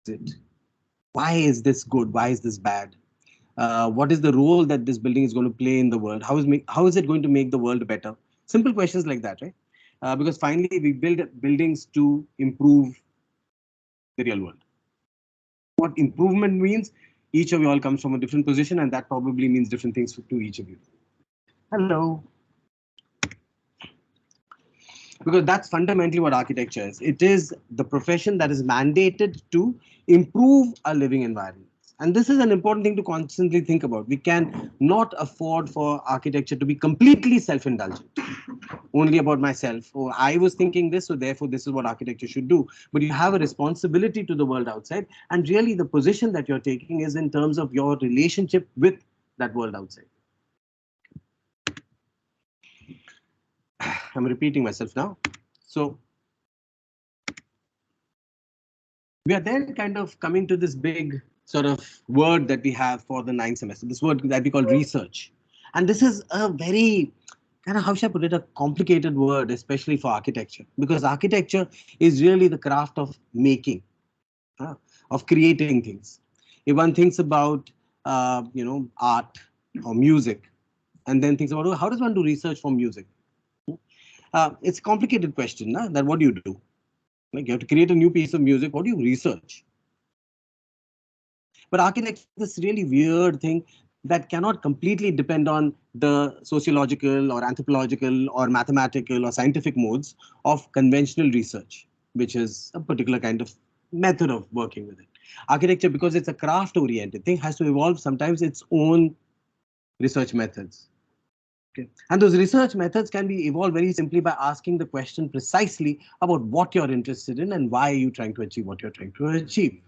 it? Why is this good? Why is this bad? What is the role that this building is going to play in the world? How is it going to make the world better? Simple questions like that, right? Because finally, we build buildings to improve the real world. What improvement means, each of you all comes from a different position, and that probably means different things to each of you. Hello. Because that's fundamentally what architecture is. It is the profession that is mandated to improve our living environment. And this is an important thing to constantly think about. We can not afford for architecture to be completely self-indulgent, only about myself. Oh, I was thinking this, so therefore this is what architecture should do. But you have a responsibility to the world outside. And really the position that you're taking is in terms of your relationship with that world outside. I'm repeating myself now. So we are then kind of coming to this big sort of word that we have for the ninth semester, this word that we call research. And this is a very kind of, how should I put it, a complicated word, especially for architecture, because architecture is really the craft of making, uh, of creating things. If one thinks about, art or music, and then thinks about, oh, how does one do research for music? It's a complicated question, that what do you do? Like, you have to create a new piece of music. What do you research? But architecture is this really weird thing that cannot completely depend on the sociological or anthropological or mathematical or scientific modes of conventional research, which is a particular kind of method of working with it. Architecture, because it's a craft oriented thing, has to evolve sometimes its own research methods. Okay. And those research methods can be evolved very simply by asking the question precisely about what you're interested in and why are you trying to achieve what you're trying to achieve.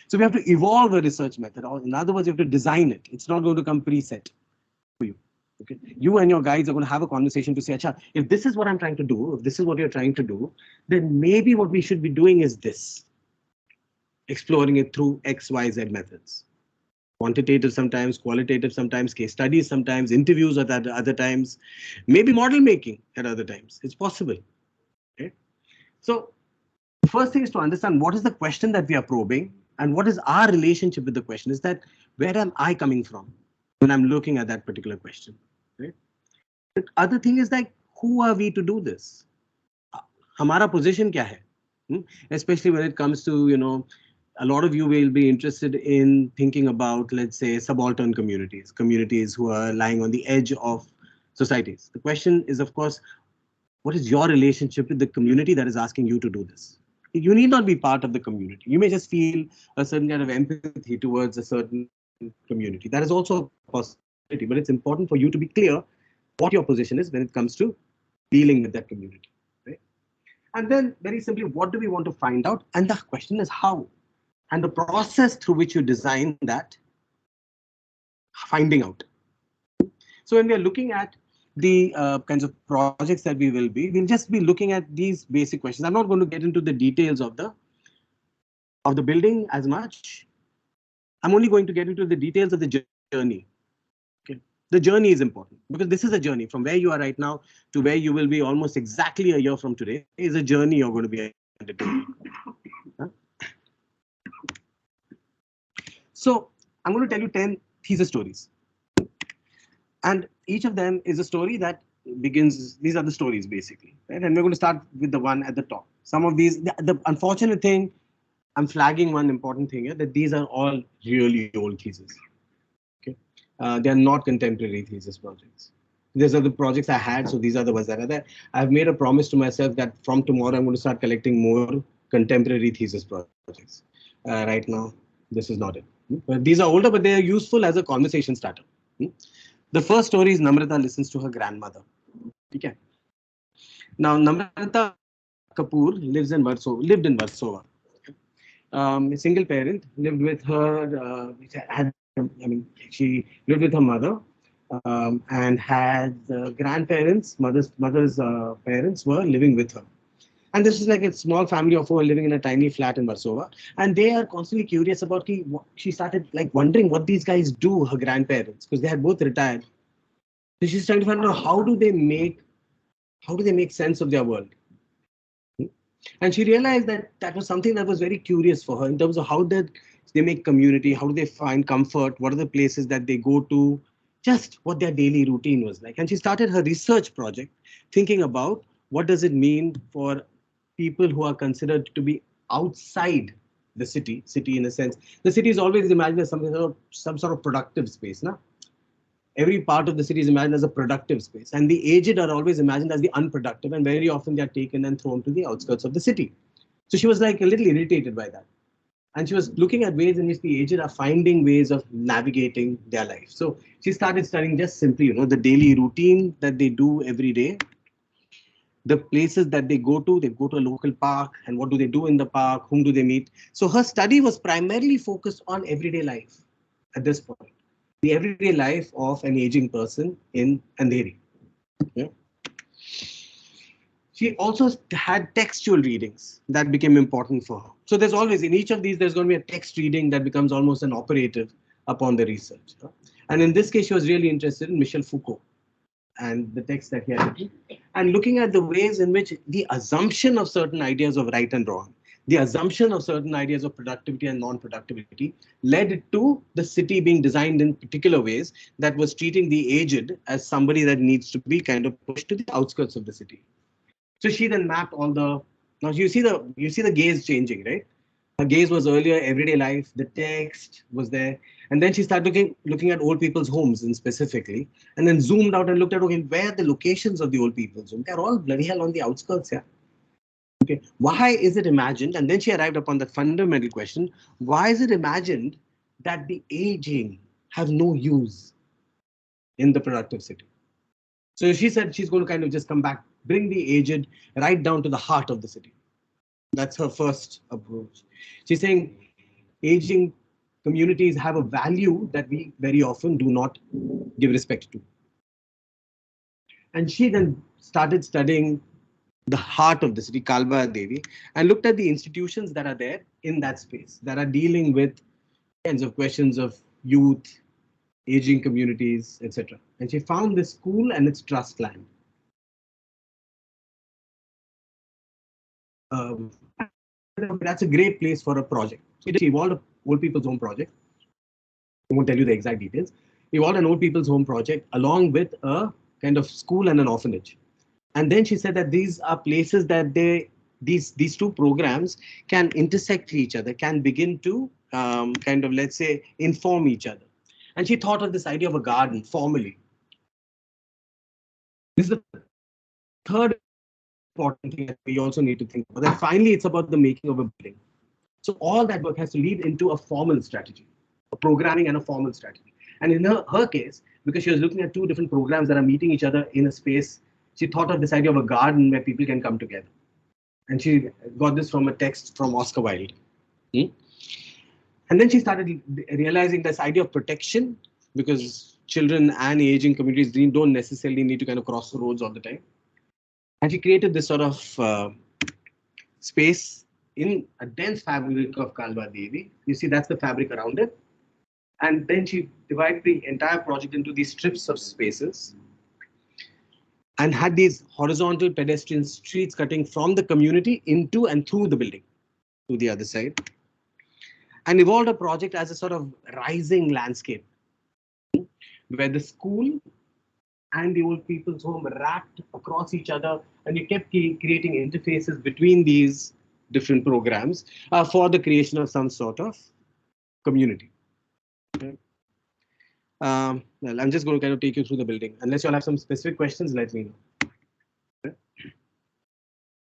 So we have to evolve a research method, or in other words, you have to design it. It's not going to come preset for you. Okay, you and your guides are going to have a conversation to say, Acha, if this is what I'm trying to do, if this is what you're trying to do, then maybe what we should be doing is this, exploring it through X, Y, Z methods. Quantitative sometimes, qualitative sometimes, case studies sometimes, interviews at other times, maybe model making at other times. It's possible. Okay? So the first thing is to understand what is the question that we are probing and what is our relationship with the question. Is that where am I coming from when I'm looking at that particular question? Right? The other thing is like, who are we to do this? Hamara position kya hai? Especially when it comes to, a lot of you will be interested in thinking about, let's say, subaltern communities, communities who are lying on the edge of societies. The question is, of course, what is your relationship with the community that is asking you to do this? You need not be part of the community. You may just feel a certain kind of empathy towards a certain community. That is also a possibility, but it's important for you to be clear what your position is when it comes to dealing with that community. Right? And then, very simply, what do we want to find out? And the question is how. And the process through which you design that finding out. So when we are looking at the kinds of projects that we'll just be looking at these basic questions. I'm not going to get into the details of the building as much. I'm only going to get into the details of the journey. Okay. The journey is important because this is a journey from where you are right now to where you will be almost exactly a year from today is a journey you're going to be undertaking. Huh? So I'm going to tell you 10 thesis stories. And each of them is a story that begins, these are the stories basically, right? And we're going to start with the one at the top. Some of these, the unfortunate thing, I'm flagging one important thing here, that these are all really old theses. Okay, they are not contemporary thesis projects. These are the projects I had, so these are the ones that are there. I've made a promise to myself that from tomorrow I'm going to start collecting more contemporary thesis projects. Right now, this is not it. But these are older, but they are useful as a conversation starter. The first story is Namrata listens to her grandmother. Okay. Now, Namrata Kapoor lived in Warsaw. A single parent, lived with her, she lived with her mother and had grandparents, mother's parents were living with her. And this is like a small family of four living in a tiny flat in Warsaw. And they are constantly curious about, she started like wondering what these guys do, her grandparents, because they had both retired. So she's trying to find out how do they make sense of their world. And she realized that that was something that was very curious for her in terms of how did they make community, how do they find comfort, what are the places that they go to, just what their daily routine was like. And she started her research project thinking about what does it mean for people who are considered to be outside the city in a sense. The city is always imagined as some sort of productive space. Na? Every part of the city is imagined as a productive space, and the aged are always imagined as the unproductive, and very often they are taken and thrown to the outskirts of the city. So she was like a little irritated by that. And she was looking at ways in which the aged are finding ways of navigating their life. So she started studying just simply, the daily routine that they do every day, the places that they go to a local park, and what do they do in the park, whom do they meet. So her study was primarily focused on everyday life at this point, the everyday life of an aging person in Andheri. Yeah. She also had textual readings that became important for her. So there's always, in each of these, there's going to be a text reading that becomes almost an operative upon the research. And in this case, she was really interested in Michel Foucault and the text that he had written, and looking at the ways in which the assumption of certain ideas of right and wrong, the assumption of certain ideas of productivity and non-productivity led to the city being designed in particular ways that was treating the aged as somebody that needs to be kind of pushed to the outskirts of the city. So she then mapped all the. Now you see the gaze changing, right? Her gaze was earlier everyday life. The text was there, and then she started looking at old people's homes and specifically, and then zoomed out and looked at okay, where are the locations of the old people's home? They're all bloody hell on the outskirts, yeah. Okay, why is it imagined? And then she arrived upon that fundamental question: why is it imagined that the aging have no use in the productive city? So she said she's going to kind of just come back, bring the aged right down to the heart of the city. That's her first approach. She's saying aging communities have a value that we very often do not give respect to. And she then started studying the heart of the city, Kalba Devi, and looked at the institutions that are there in that space that are dealing with kinds of questions of youth, aging communities, etc. And she found this school and its trust land. That's a great place for a project. She evolved an old people's home project. I won't tell you the exact details. Evolved an old people's home project along with a kind of school and an orphanage. And then she said that these are places that these two programs can intersect each other, can begin to kind of, let's say, inform each other. And she thought of this idea of a garden formally. This is the third important thing that we also need to think about. And finally, it's about the making of a building. So all that work has to lead into a formal strategy, a programming and a formal strategy. And in her case, because she was looking at two different programs that are meeting each other in a space, she thought of this idea of a garden where people can come together. And she got this from a text from Oscar Wilde. Hmm? And then she started realizing this idea of protection, because children and aging communities don't necessarily need to kind of cross the roads all the time. And she created this sort of space in a dense fabric of Kalba Devi. You see, that's the fabric around it. And then she divided the entire project into these strips of spaces and had these horizontal pedestrian streets cutting from the community into and through the building to the other side, and evolved a project as a sort of rising landscape where the school and the old people's home wrapped across each other, and you kept creating interfaces between these different programs for the creation of some sort of community. Okay. Well, I'm just going to kind of take you through the building. Unless you'll have some specific questions, let me know. Okay.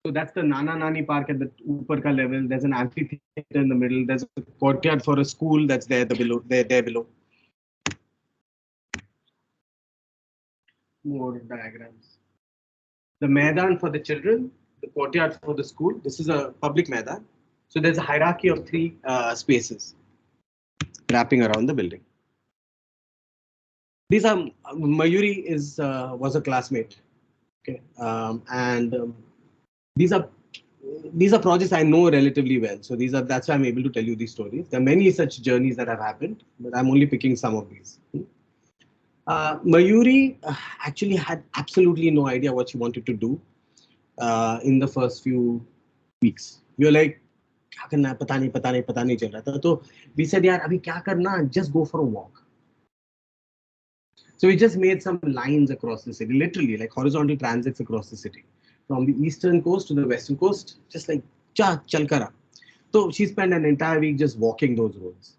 So that's the Nana Nani Park at the upper ka level. There's an amphitheater in the middle. There's a courtyard for a school that's there there below. More diagrams. The Maidan for the children, the courtyard for the school. This is a public Maidan. So there's a hierarchy of three spaces wrapping around the building. These are Mayuri was a classmate. Okay, these are projects I know relatively well. So that's why I'm able to tell you these stories. There are many such journeys that have happened, but I'm only picking some of these. Mayuri actually had absolutely no idea what she wanted to do in the first few weeks. We were like, क्या करना है पता नहीं पता नहीं पता नहीं चल रहा था. तो we said यार अभी क्या करना, just go for a walk. So we just made some lines across the city, literally like horizontal transits across the city, from the eastern coast to the western coast, just like chal kara. So she spent an entire week just walking those roads.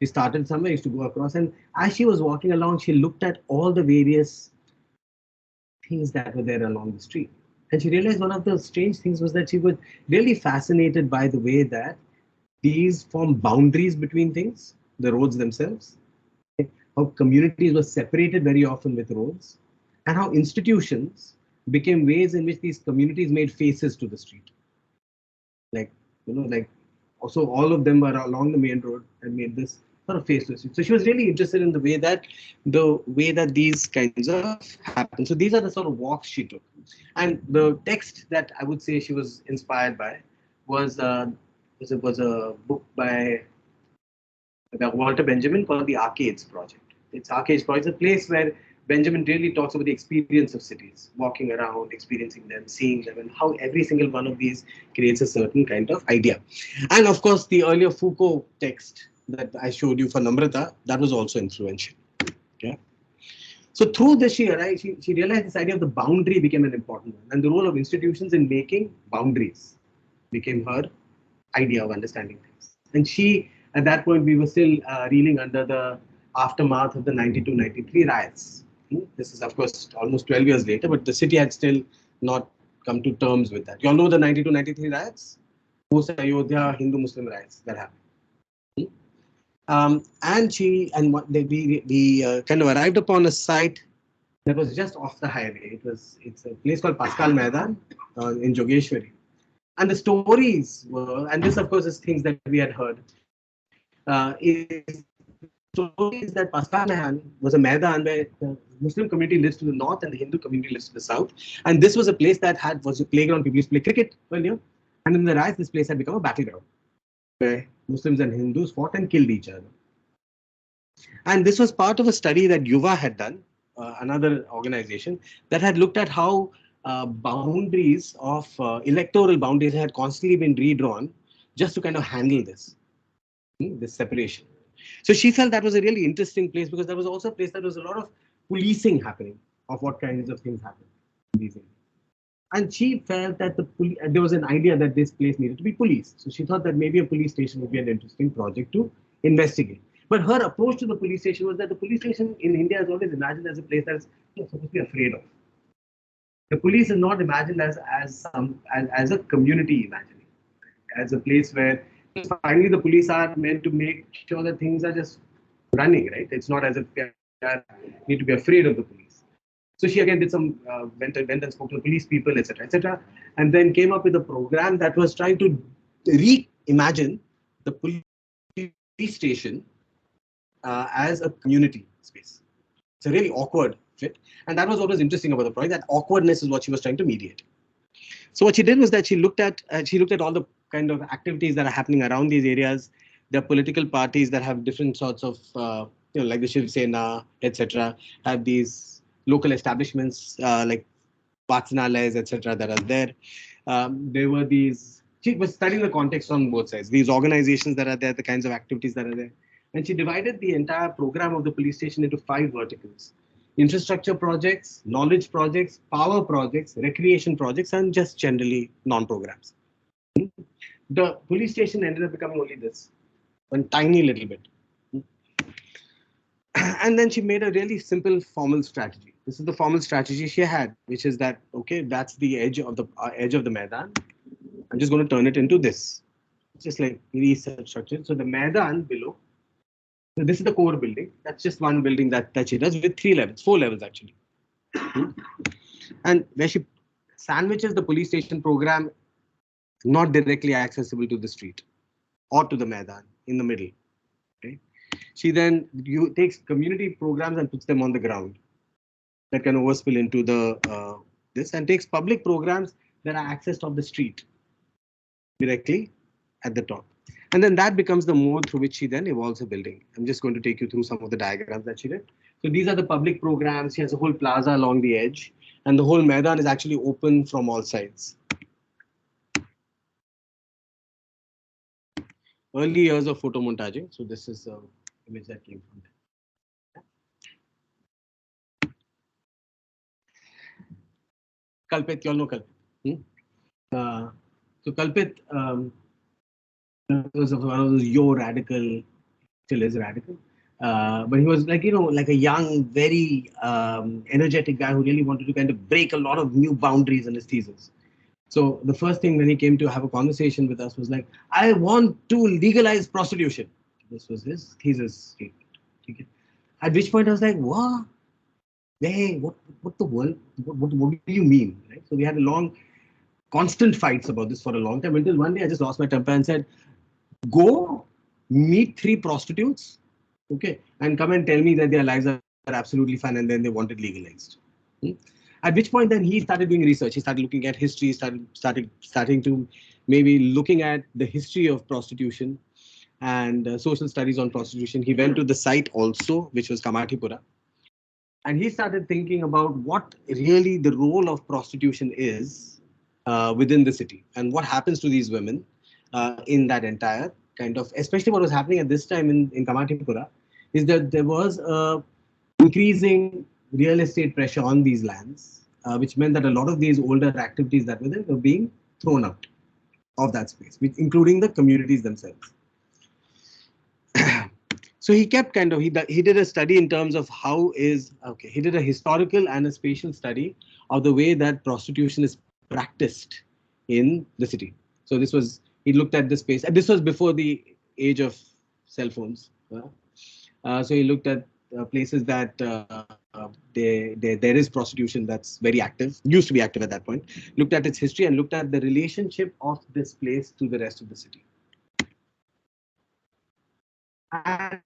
She started somewhere, used to go across, and as she was walking along, she looked at all the various things that were there along the street. And she realized one of the strange things was that she was really fascinated by the way that these form boundaries between things, the roads themselves, how communities were separated very often with roads, and how institutions became ways in which these communities made faces to the street. Like, like also all of them were along the main road and made this sort of face to the street. So she was really interested in the way that these kinds of happen. So these are the sort of walks she took. And the text that I would say she was inspired by was was a book by Walter Benjamin called the Arcades Project. It's Arcades Project. It's a place where Benjamin really talks about the experience of cities, walking around, experiencing them, seeing them, and how every single one of these creates a certain kind of idea. And of course, the earlier Foucault text that I showed you for Namrata, that was also influential. Yeah. So through this, she realized this idea of the boundary became an important one, and the role of institutions in making boundaries became her idea of understanding things. And she, at that point, we were still reeling under the aftermath of the 92-93 riots. This is, of course, almost 12 years later, but the city had still not come to terms with that. You all know the 92-93 riots? Post Ayodhya Hindu Muslim riots that happened. And we kind of arrived upon a site that was just off the highway. It's a place called Pascal Maidan in Jogeshwari. And the stories were, and this of course is things that we had heard, is stories that Pascal Maidan was a Maidan where the Muslim community lives to the north and the Hindu community lives to the south. And this was a place that was a playground. People used to play cricket earlier. And in the riots, this place had become a battleground where Muslims and Hindus fought and killed each other. And this was part of a study that Yuva had done, another organization that had looked at how boundaries of electoral boundaries had constantly been redrawn just to kind of handle this separation. So she felt that was a really interesting place because there was also a place that was a lot of policing happening of what kinds of things happen in these areas. And she felt that there was an idea that this place needed to be policed. So she thought that maybe a police station would be an interesting project to investigate. But her approach to the police station was that the police station in India is always imagined as a place that is supposed to be afraid of. The police is not imagined as a community imagining, as a place where finally the police are meant to make sure that things are just running, right? It's not as if need to be afraid of the police. So she again did some went and spoke to the police people, etc., etc., and then came up with a program that was trying to reimagine the police station as a community space. It's a really awkward fit, and that was what was interesting about the project. That awkwardness is what she was trying to mediate. So what she did was that she looked at all the kind of activities that are happening around these areas. There are political parties that have different sorts of like the Shiv Sena, etc., have these local establishments like Vatsanalayas, etc., that are there. There were these. She was studying the context on both sides. These organizations that are there, the kinds of activities that are there, and she divided the entire program of the police station into 5 verticals: infrastructure projects, knowledge projects, power projects, recreation projects, and just generally non-programs. The police station ended up becoming only this, one tiny little bit. And then she made a really simple formal strategy. This is the formal strategy she had, which is that, okay, that's the edge of the Maidan. I'm just going to turn it into this. It's just like research structure. So the Maidan below, so this is the core building. That's just one building that she does with 3 levels, 4 levels actually. And where she sandwiches the police station program not directly accessible to the street or to the Maidan in the middle. Okay? She then takes community programs and puts them on the ground that can overspill into the this, and takes public programs that are accessed off the street directly at the top. And then that becomes the mode through which she then evolves a building. I'm just going to take you through some of the diagrams that she did. So these are the public programs. She has a whole plaza along the edge, and the whole Maidan is actually open from all sides. early years of photomontaging. So this is the image that came from there. Kalpit, you all know Kalpit. So Kalpit was one of those yo radical, still is radical. But he was like, like a young, very energetic guy who really wanted to kind of break a lot of new boundaries in his thesis. So the first thing when he came to have a conversation with us was like, I want to legalize prostitution. This was his thesis statement. Okay. At which point I was like, what? Hey, what the world? What do you mean? Right? So we had a long, constant fights about this for a long time until one day I just lost my temper and said, go meet 3 prostitutes, okay, and come and tell me that their lives are absolutely fine and then they want it legalized. Hmm? At which point then he started doing research. He started looking at history, starting to maybe looking at the history of prostitution and social studies on prostitution. He went to the site also, which was Kamathipura, and he started thinking about what really the role of prostitution is within the city and what happens to these women in that entire kind of, especially what was happening at this time in Kamathipura, is that there was a increasing real estate pressure on these lands, which meant that a lot of these older activities that were there were being thrown out of that space, including the communities themselves. So he kept kind of, he did a study in terms of how is, okay, he did a historical and a spatial study of the way that prostitution is practiced in the city. So this was, he looked at the space, and this was before the age of cell phones. So he looked at places that there is prostitution that's very active, used to be active at that point, looked at its history and looked at the relationship of this place to the rest of the city. And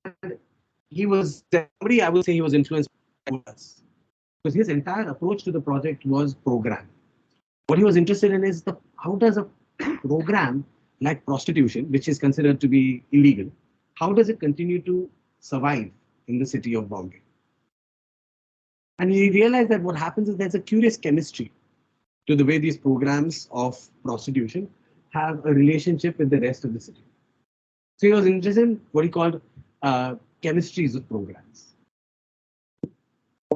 he was somebody, I would say he was influenced by us, because his entire approach to the project was program. What he was interested in is how does a program like prostitution, which is considered to be illegal, how does it continue to survive in the city of Bombay? And he realized that what happens is there's a curious chemistry to the way these programs of prostitution have a relationship with the rest of the city. So he was interested in what he called chemistries of programs,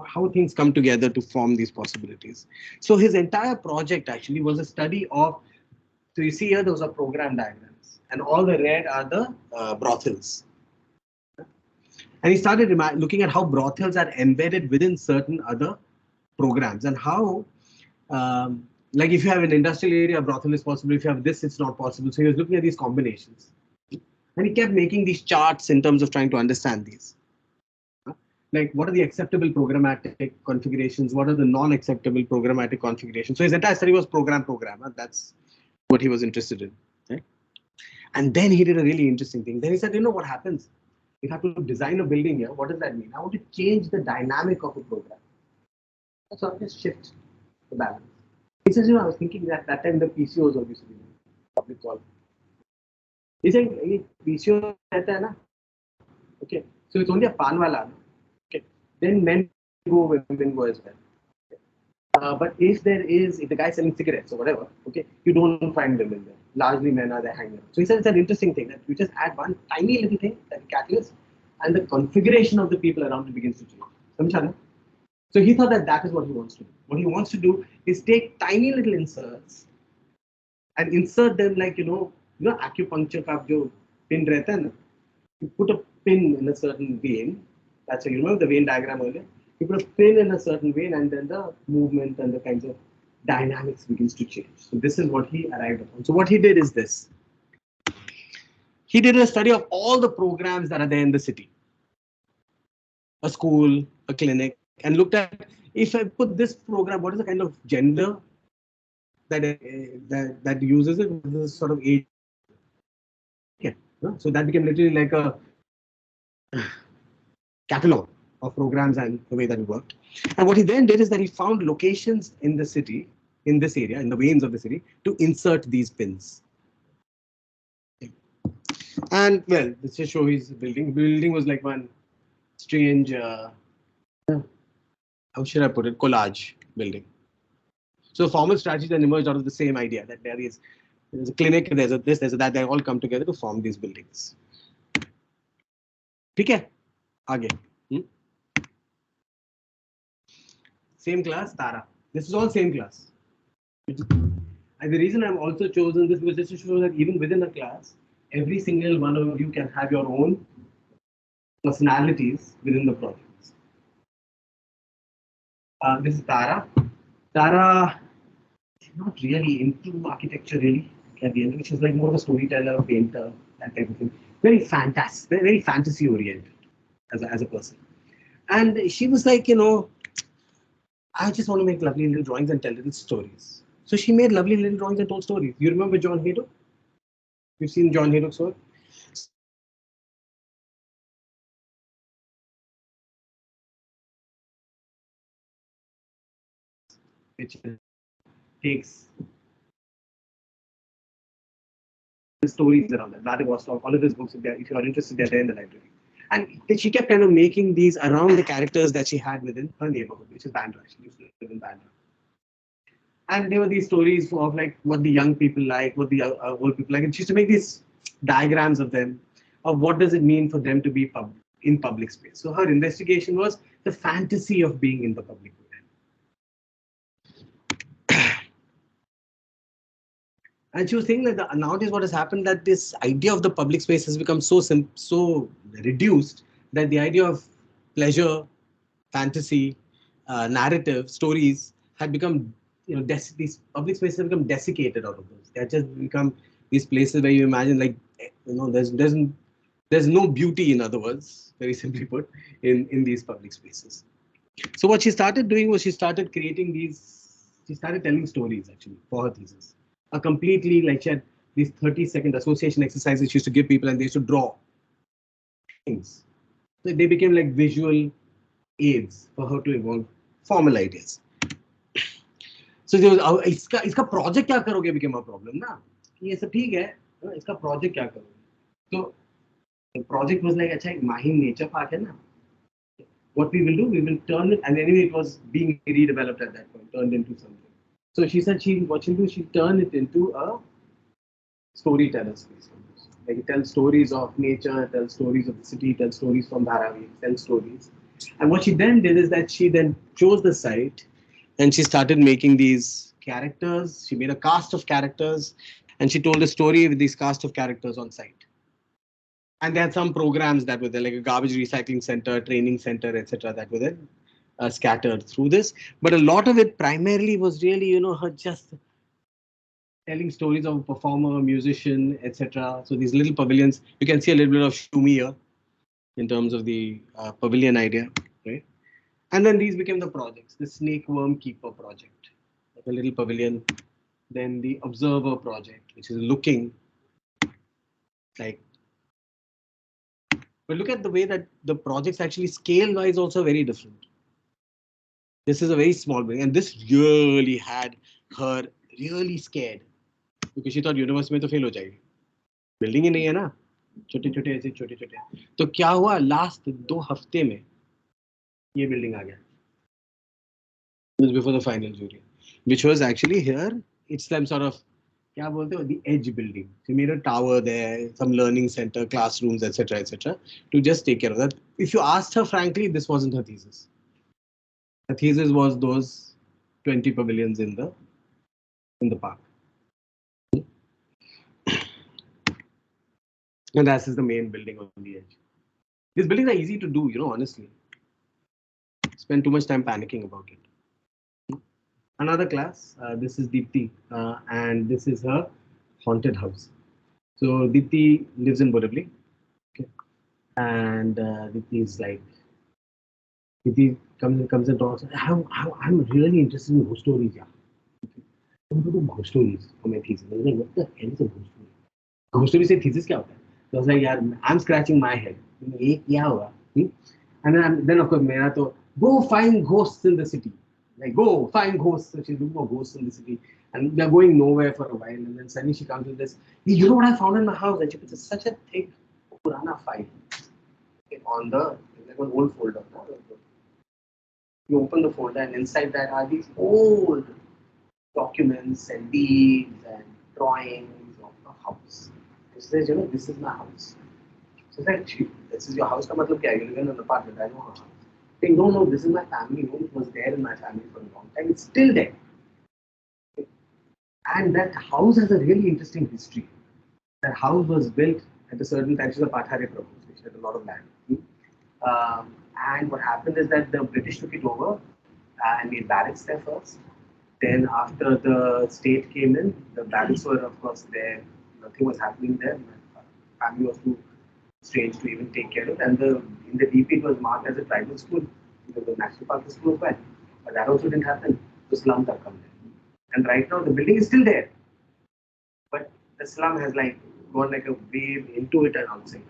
how things come together to form these possibilities. So his entire project actually was a study of, so you see here those are program diagrams and all the red are the brothels. And he started looking at how brothels are embedded within certain other programs and how, like if you have an industrial area, a brothel is possible. If you have this, it's not possible. So he was looking at these combinations. And he kept making these charts in terms of trying to understand these. Like what are the acceptable programmatic configurations? What are the non-acceptable programmatic configurations? So his entire study was program. That's what he was interested in. Right? And then he did a really interesting thing. Then he said, what happens? If I have to design a building here, what does that mean? I want to change the dynamic of a program. So I just shift the balance. He says, I was thinking that time the PCOs obviously public call. He said, PCO रहता है ना? Okay, so it's only a pan wala. Okay, then men go, women go as well. But if the guy selling cigarettes or whatever, okay, you don't find women there. Largely men are there hanging out. So he said it's an interesting thing that you just add one tiny little thing, that catalyst, and the configuration of the people around it begins to change. So he thought that is what he wants to do. What he wants to do is take tiny little inserts and insert them like, acupuncture ka jo pin rehta hai na, you put a pin in a certain vein. That's how you remember the vein diagram earlier. You put a pin in a certain vein and then the movement and the kinds of dynamics begins to change. So this is what he arrived upon. So what he did is this. He did a study of all the programs that are there in the city. A school, a clinic, and looked at, if I put this program, what is the kind of gender that uses it, this sort of age. Okay. So that became literally like a catalog of programs and the way that it worked. And what he then did is that he found locations in the city, in this area, in the veins of the city, to insert these pins. And well, let's just show his building. The building was like one strange, how should I put it, collage building. So formal strategy then emerged out of the same idea that there is There's a clinic, there's a this, there's a that. They all come together to form these buildings. ठीक है? आगे. Same class, Tara. This is all same class. And the reason I'm also chosen this was just to show that even within a class, every single one of you can have your own personalities within the projects. This is Tara. Tara is not really into architecture, really. At the end, she's like more of a storyteller, painter, that type of thing. Very fantastic, very fantasy oriented as a person. And she was like, I just want to make lovely little drawings and tell little stories. So she made lovely little drawings and told stories. You remember John Haydock? You've seen John Haydock's work? Which takes the stories around that. Vladivostok, all of these books, if you are interested, they're there in the library. And she kept kind of making these around the characters that she had within her neighborhood, which is Bandra. She used to live in Bandra. And there were these stories of like what the young people like, what the old people like. And she used to make these diagrams of them, of what does it mean for them to be in public space. So her investigation was the fantasy of being in the public space. And she was saying that nowadays what has happened that this idea of the public space has become so reduced that the idea of pleasure, fantasy, narrative, stories had become, these public spaces have become desiccated out of those. They have just become these places where you imagine like, there's no beauty, in other words, very simply put, in these public spaces. So what she started doing was she started telling stories actually for her thesis. A completely, like she had these 30-second association exercises she used to give people and they used to draw things. So they became like visual aids for her to evolve formal ideas. So there was इसका project क्या करोगे became a problem ना. ये सब ठीक है, इसका project क्या करोगे? So the project was like अच्छा Mahim nature park है ना. What we will do, we will turn it, and anyway it was being redeveloped at that point, turned into something. So she said what she'll do, she'll turn it into a storyteller space. Like it tells stories of nature, tells stories of the city, tells stories from Dharavi, tells stories. And what she then did is that she then chose the site and she started making these characters. She made a cast of characters and she told a story with these cast of characters on site. And they had some programs that were there, like a garbage recycling center, training center, etc., that were there scattered through this. But a lot of it primarily was really, her just telling stories of a performer, musician, etc. So these little pavilions, you can see a little bit of Shumi here in terms of the pavilion idea, right? And then these became the projects, the Snake Worm Keeper project, like a little pavilion. Then the Observer project, which is looking like. But look at the way that the projects actually scale-wise also very different. This is a very small building, and this really had her really scared because she thought universe में तो fail हो जाएगी. Building ही नहीं है ना, छोटे छोटे ऐसे छोटे छोटे. तो क्या हुआ लास्ट 2 हफ्ते में ये बिल्डिंग आ गया. This was before the final jury, which was actually here. It's some sort of क्या बोलते हो, the edge building. She made a tower there, some learning center, classrooms, etc., to just take care of that. If you asked her frankly, this wasn't her thesis. The thesis was those 20 pavilions in the park. And that is the main building on the edge. These buildings are easy to do, honestly. Spend too much time panicking about it. Another class, this is Deepti, and this is her haunted house. So Deepti lives in Borivali. Okay. And Deepti is like, Deepti comes and talks. I'm really interested in ghost stories. Yeah. I want to do ghost stories for my thesis. I was like, what the hell is a ghost story? Ghost story से thesis क्या होता है? So I was like, yeah, I'm scratching my head. ये क्या हुआ? And then of course मेरा तो go find ghosts in the city. Like go find ghosts. So she's looking for ghosts in the city, and they're going nowhere for a while. And then suddenly she comes with this. You know what I found in my house? And she puts such a thick Purana file on like an old folder. You open the folder, and inside that are these old documents and deeds and drawings house. He says, this is my house. So it's like, this is your house. Ka matlab kya hai? You live in an apartment. I know her house. Saying, no, no, this is my family home. It was there in my family for a long time. It's still there. And that house has a really interesting history. That house was built at a certain time. She's a Pathare province, which had a lot of land. And what happened is that the British took it over and made barracks there first. Then, after the state came in, the barracks were, of course, there. Nothing was happening there. My family was too strange to even take care of. And in the DP, it was marked as a tribal school because the national park is close by. But that also didn't happen. The slums have come there. And right now, the building is still there. But the slum has like gone like a wave into it and outside.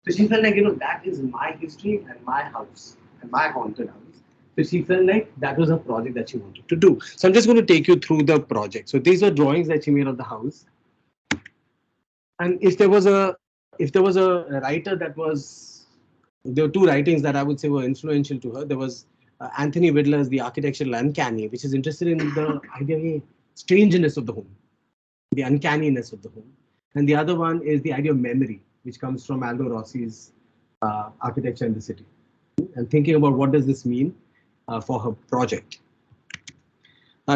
So she felt like, that is my history and my house and my haunted house. So she felt like that was a project that she wanted to do. So I'm just going to take you through the project. So these were drawings that she made of the house. And if there was a writer that was, there were two writings that I would say were influential to her. There was Anthony Widler's The Architectural Uncanny, which is interested in the idea of strangeness of the home, the uncanniness of the home. And the other one is the idea of memory, which comes from Aldo Rossi's Architecture in the City. And thinking about what does this mean for her project.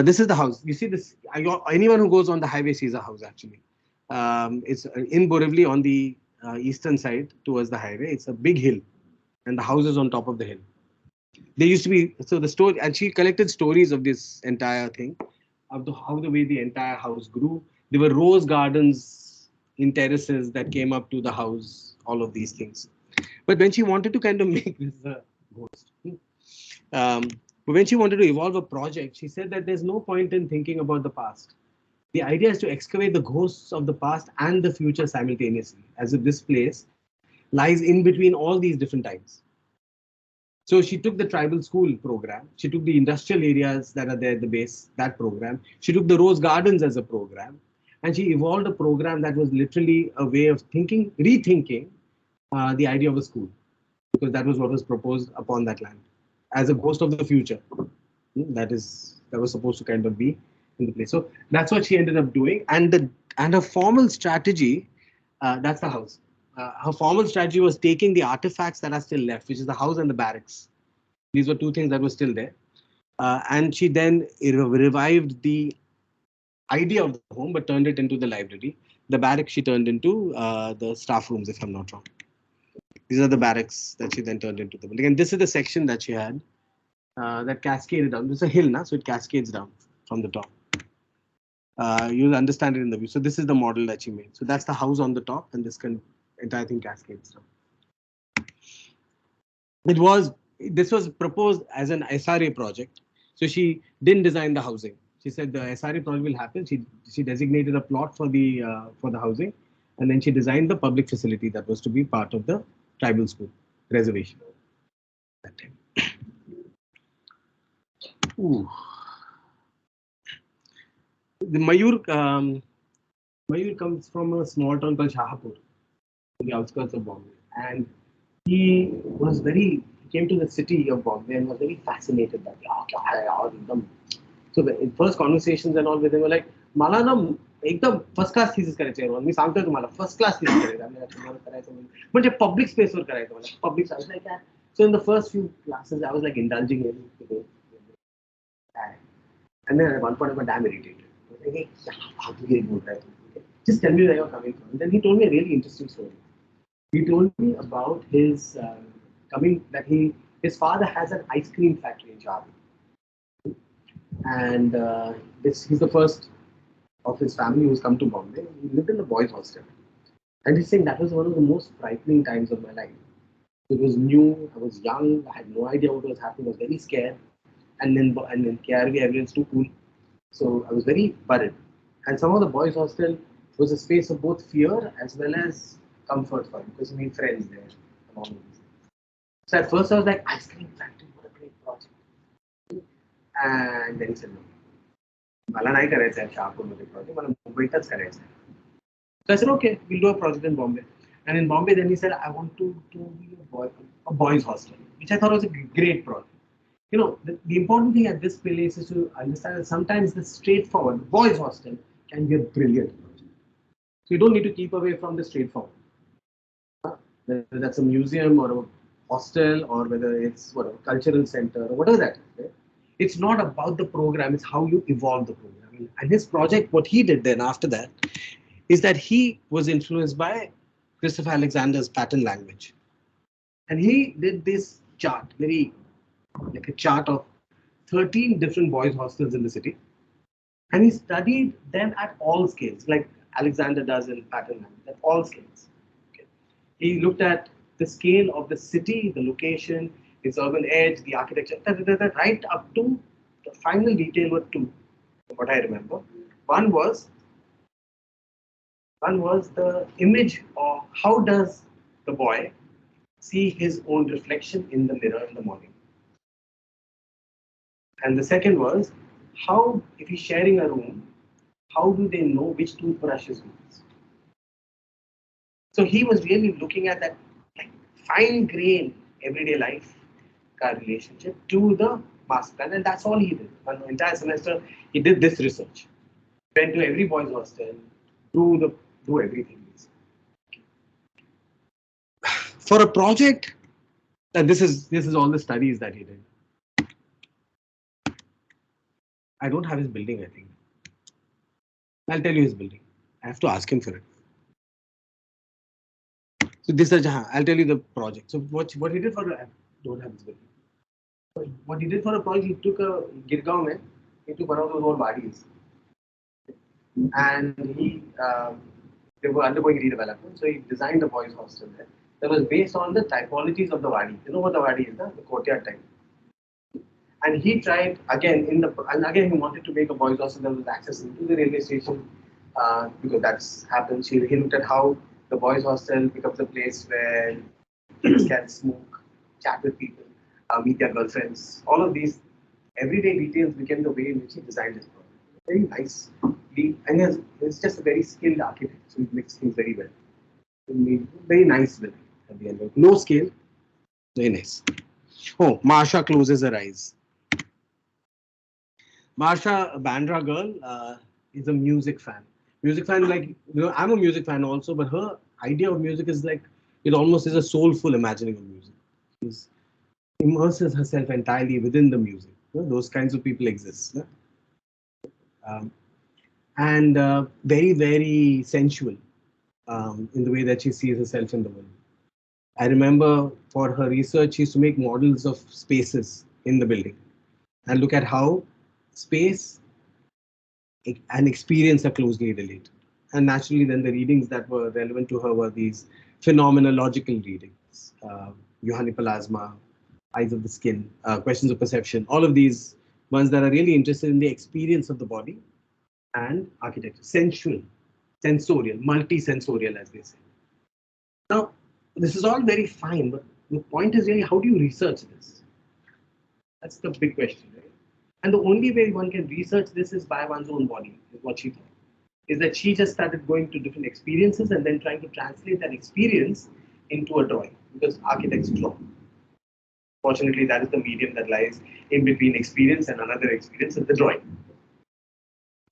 This is the house. You see this, anyone who goes on the highway sees a house actually. It's in Borivali on the eastern side towards the highway. It's a big hill and the house is on top of the hill. There used to be, so the story, and she collected stories of this entire thing, of how the way the entire house grew. There were rose gardens in terraces that came up to the house, all of these things. But when she wanted to kind of make this a ghost, but when she wanted to evolve a project, she said that there's no point in thinking about the past. The idea is to excavate the ghosts of the past and the future simultaneously, as if this place lies in between all these different times. So she took the tribal school program, she took the industrial areas that are there at the base, that program, she took the rose gardens as a program, and she evolved a program that was literally a way of thinking, rethinking the idea of a school, because that was what was proposed upon that land as a ghost of the future. That was supposed to kind of be in the place. So that's what she ended up doing, and her formal strategy, that's the house. Her formal strategy was taking the artifacts that are still left, which is the house and the barracks. These were two things that were still there, and she then revived the idea of the home, but turned it into the library. The barracks she turned into the staff rooms, if I'm not wrong. These are the barracks that she then turned into the building, and this is the section that she had that cascaded down. It's a hill, so it cascades down from the top. You'll understand it in the view. So this is the model that she made. So that's the house on the top, and this entire thing cascades down. This was proposed as an SRA project. So she didn't design the housing. She said the SRA project will happen. She designated a plot for the housing, and then she designed the public facility that was to be part of the tribal school reservation. That time. Ooh. The Mayur comes from a small town called Shahapur, on the outskirts of Bombay, and he came to the city of Bombay and was very fascinated by them. So the first conversations and all with him were like, "Mala na ekdam first class thesis करायचं आहे. मी सांगतोय तुम्हाला first class thesis करायचं. म्हणजे public space वर करायचं मला. Public space like that." So in the first few classes, I was like indulging him today. And then at one point I got damn irritated. I was like, "Hey, how do you get right? Just tell me where you're coming from." And then he told me a really interesting story. He told me about his his father has an ice cream factory in Java. And he's the first of his family who's come to Bombay. He lived in the boys' hostel. And he's saying that was one of the most frightening times of my life. It was new, I was young, I had no idea what was happening, I was very scared. And then KRV, everyone's too cool. So I was very worried. And some of the boys' hostel was a space of both fear as well as comfort for him, because he made friends there and all of these things. So at first I was like, ice cream factory, what a great project. And then he said, no. मला नाही करायचं आहे शहापूरमध्ये project, मला मुंबईतच करायचं आहे. So I said, okay, we'll do a project in Bombay. And in Bombay, then he said, I want to do a boys' hostel, which I thought was a great project. The important thing at this place is to understand that sometimes the straightforward boys' hostel can be a brilliant project. So you don't need to keep away from the straightforward. Whether that's a museum or a hostel or whether it's whatever cultural center or whatever that is. Right? It's not about the program; it's how you evolve the program. And his project, what he did then after that, is that he was influenced by Christopher Alexander's pattern language, and he did this chart, very like a chart of 13 different boys' hostels in the city, and he studied them at all scales, like Alexander does in pattern language, at all scales. Okay. He looked at the scale of the city, the location, its urban edge, the architecture, right up to the final detail were two, from what I remember. One was one was the image of how does the boy see his own reflection in the mirror in the morning. And the second was how, if he's sharing a room, how do they know which toothbrush is whose? So he was really looking at that like fine grain everyday life relationship to the master plan, and that's all he did. One entire semester, he did this research. Went to every boys' hostel, do everything. For a project, and this is all the studies that he did. I don't have his building, I think. I'll tell you his building. I have to ask him for it. So this is I'll tell you the project. So what he did for I don't have his building. What he did for a project, he took a Girgaon mein, he took one of those old wadis, and they were undergoing redevelopment. So he designed a boys' hostel there. That was based on the typologies of the wadi. You know what the wadi is, the courtyard type. And he tried again and again he wanted to make a boys' hostel that was accessible to the railway station because that's happens. He looked at how the boys' hostel becomes a place where kids can smoke, chat with people, meet their girlfriends. All of these everyday details became the way in which he designed his project. Very nice. And he's just a very skilled architect, so he makes things very well. Very nice building at the end of no scale. Very nice. Oh, Marsha closes her eyes. Marsha, a Bandra girl, is a music fan. Music fan, like, I'm a music fan also, but her idea of music is like, it almost is a soulful imagining of music. She immerses herself entirely within the music. Those kinds of people exist. Um, and very, very sensual in the way that she sees herself in the world. I remember for her research, she used to make models of spaces in the building and look at how space and experience are closely related. And naturally, then the readings that were relevant to her were these phenomenological readings, Johannipalasma, eyes of the skin, questions of perception, all of these ones that are really interested in the experience of the body and architecture, sensual, sensorial, multi-sensorial, as they say. Now, this is all very fine, but the point is really how do you research this? That's the big question, right? And the only way one can research this is by one's own body, is what she thought. Is that she just started going to different experiences and then trying to translate that experience into a drawing, because architects draw. Fortunately, that is the medium that lies in between experience and another experience, is the drawing.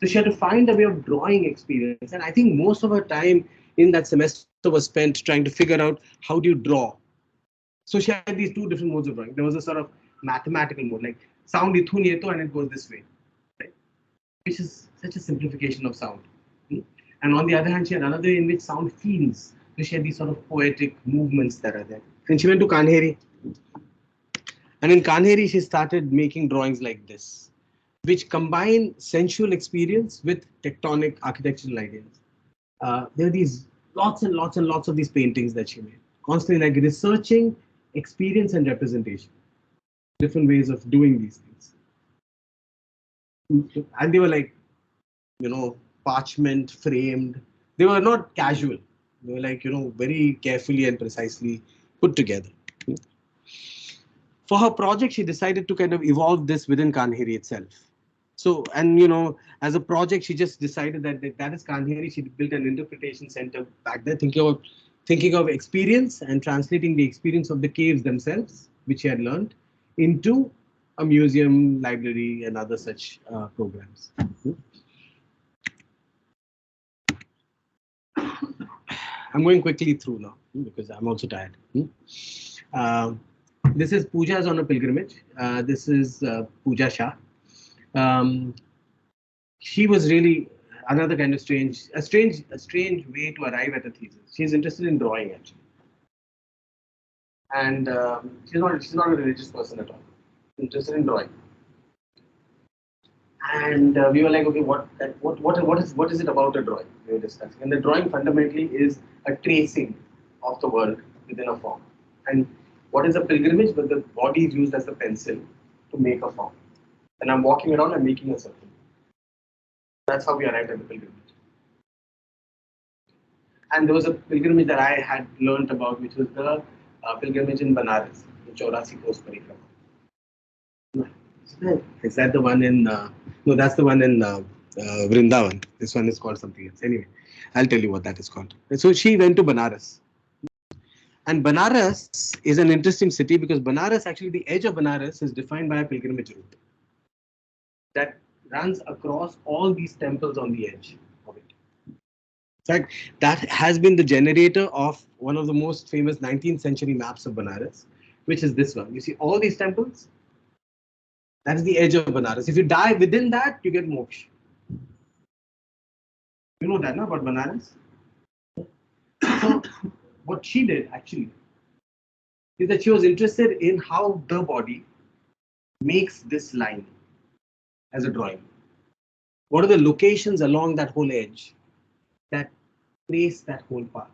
So she had to find a way of drawing experience. And I think most of her time in that semester was spent trying to figure out how do you draw. So she had these two different modes of drawing. There was a sort of mathematical mode, like sound ithu nieto and it goes this way, right? Which is such a simplification of sound. And on the other hand, she had another in which sound feels. So she had these sort of poetic movements that are there. And she went to Kanheri. And in Kanheri, she started making drawings like this, which combine sensual experience with tectonic architectural ideas. There are these lots and lots and lots of these paintings that she made, constantly like researching experience and representation, different ways of doing these things. And they were like, parchment framed. They were not casual. They were like, very carefully and precisely put together. For her project, she decided to kind of evolve this within Kanheri itself. So, and as a project, she just decided that is Kanheri. She built an interpretation center back there, thinking of experience and translating the experience of the caves themselves, which she had learned, into a museum, library, and other such programs. I'm going quickly through now because I'm also tired. Um, this is Pujas on a pilgrimage. This is Pooja Shah. Um, she was really another kind of strange way to arrive at a thesis. She's interested in drawing actually, and she's not a religious person at all. Interested in drawing, and we were like, okay, what is it about a drawing? We were discussing, and the drawing fundamentally is a tracing of the world within a form. And what is a pilgrimage? But the body is used as a pencil to make a form. And I'm walking around and making a circle. That's how we arrived at the pilgrimage. And there was a pilgrimage that I had learnt about, which was the pilgrimage in Banaras, the Chaurasi Coast Parikrama. Is that the one in? No, that's the one in Vrindavan. This one is called something else. Anyway, I'll tell you what that is called. So she went to Banaras. And Banaras is an interesting city because Banaras, actually, the edge of Banaras is defined by a pilgrimage route that runs across all these temples on the edge of it. In fact, that has been the generator of one of the most famous 19th century maps of Banaras, which is this one. You see all these temples? That's the edge of Banaras. If you die within that, you get moksha. You know that, no, about Banaras? So, what she did actually is that she was interested in how the body makes this line as a drawing. What are the locations along that whole edge that trace that whole part?